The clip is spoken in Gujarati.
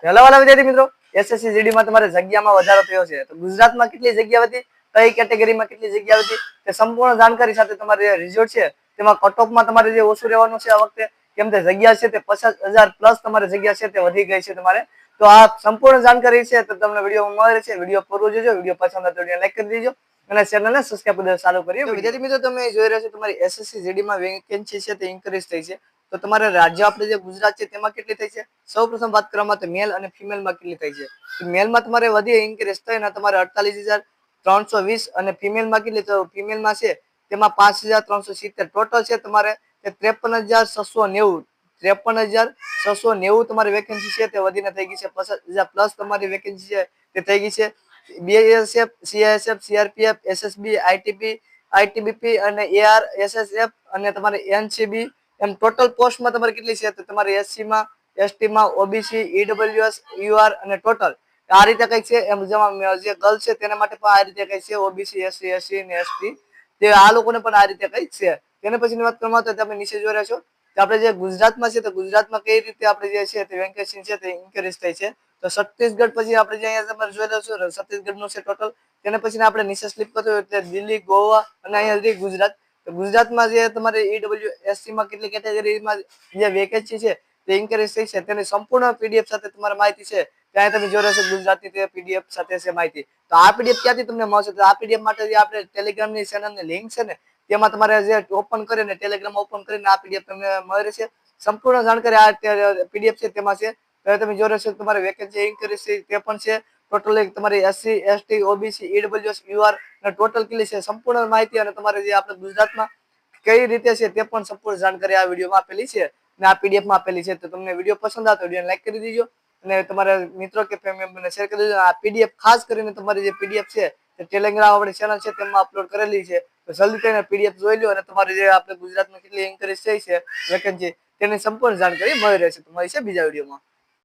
હેલો વાલા વિદ્યાર્થી મિત્રો, એસએસસી જીડી માં તમારે જગ્યામાં વધારો થયો છે. તો ગુજરાતમાં કેટલી જગ્યા હતી, કઈ કેટેગરીમાં કેટલી જગ્યા હતી, તે સંપૂર્ણ જાણકારી સાથે તમારે રિઝલ્ટ છે તેમાં કટઓફમાં તમારે જે ઓછું રહેવાનું છે આ વખતે, કેમ તે જગ્યા છે તે 50,000 પ્લસ તમારે જગ્યા છે તે વધી ગઈ છે તમારે. તો આ સંપૂર્ણ જાણકારી છે તો તમને વિડીયોમાં મળે છે. વિડીયો પૂરો જોજો. વિડીયો પસંદ આવે તો વિડીયો લાઈક કરી દેજો અને ચેનલને સબસ્ક્રાઇબ કરી ચાલુ કરીએ. તો વિદ્યાર્થી મિત્રો, તમે જોઈ રહ્યા છો તમારી એસએસસી જીડી માં વેકેન્સી છે તે ઇન્ક્રીઝ થઈ છે. તો તમારે રાજ્ય આપણે જે ગુજરાત છે તેમાં કેટલી થઈ છે? સૌપ્રથમ વાત કરવામાં તો મેલ અને ફિમેલ માં કેટલી થઈ છે. તો મેલમાં તમારે વધી ઇન્ક્રીઝ થઈને તમારે 48,320 અને ફિમેલમાં કેટલી, તો ફિમેલમાં છે તેમાં 5,370 ટોટલ છે તમારે 53,690. 53,690 તમારી વેકેન્સી છે તે વધીને થઈ ગઈ છે. 50,000 પ્લસ તમારી વેકેન્સી છે તે થઈ ગઈ છે. BSF, CISF, CRPF, SSB, ITBP અને એઆર, એસએસએફ અને તમારે એનસીબી એમ ટોટલ પોસ્ટમાં તમારે કેટલી છે? તો તમારે એસસી માં, એસટી માં, ઓબીસી, ઈડબ્લ્યુએસ, યુઆર અને ટોટલ આ રીતે કઈ છે. એમ જે ગર્લ છે તેના માટે પણ આ રીતે કઈ છે, ઓબીસી, એસસી, એસસી અને એસટી, તે આ લોકોને પણ આ રીતે કઈ છે. તેને પછીની વાત કરવામાં તો તમે નીચે જોઈ રહ્યા છો કે આપણે જે ગુજરાતમાં છે તો ગુજરાતમાં કઈ રીતે આપણે જે છે તે વેકેન્સી છે તે ઇન્ક્રીઝ થઈ છે. તો છત્તીસગઢ પછી આપણે જે અહીંયા તમારે જોઈ રહ્યો છો છત્તીસગઢ નું છે ટોટલ. તેને પછી આપણે નીચે સ્લીપ કરતો એટલે દિલ્હી, ગોવા અને અહીંયા ગુજરાત. તો ગુજરાતમાં જે તમારે ઈડબ્લ્યુએસસી માં કેટલી કેટેગરીમાં જે વેકેન્સી છે તે ઇન્ક્રીઝ થઈ છે તેની સંપૂર્ણ પીડીએફ સાથે તમારે માહિતી છે ત્યાં તમે જોઈ રહ્યા છો ગુજરાતની તે પીડીએફ સાથે છે માહિતી. તો આ પીડીએફ ક્યાંથી તમને મળશે? તો આ પીડીએફ માટે જે આપણે ટેલિગ્રામની ચેનલની લિંક છે ને તેમાં તમારે જે ઓપન કરીને ટેલિગ્રામ ઓપન કરીને આ પીડીએફ તમને મળી રહેશે. સંપૂર્ણ જાણકારી આ પીડીએફ છે તેમાં છે. તમે જોઈ રહ્યા છો તમારે વેકેન્સી ઇન્ક્રીઝ તે પણ છે. ટોટલ તમારી SC, ST, OBC, EWS, UR અને ટોટલ કેટલી છે સંપૂર્ણ માહિતી અને તમારે જે આપણે ગુજરાતમાં કઈ રીતે છે તે પણ સંપૂર્ણ જાણકારી આ વિડીયોમાં આપેલી છે અને આ પીડીએફમાં આપેલી છે. તો તમને વિડીયો પસંદ આવે તો વિડીયોને લાઈક કરી દેજો અને તમારા મિત્રો કે ફેમિલી મેમ્બરને શેર કરી દેજો. આ પીડીએફ ખાસ કરીને તમારી જે પીડીએફ છે તે ટેલિગ્રામ આપણી ચેનલ છે તેમાં અપલોડ કરેલી છે. તો જલ્દી કરીને પીડીએફ જોઈ લો અને તમારી જે આપણે ગુજરાતમાં કેટલી ઇન્ક્રીઝ થઈ છે વેકેન્સી તેની સંપૂર્ણ જાણકારી મળી રહેશે. તો મળી છે બીજા વિડીયોમાં.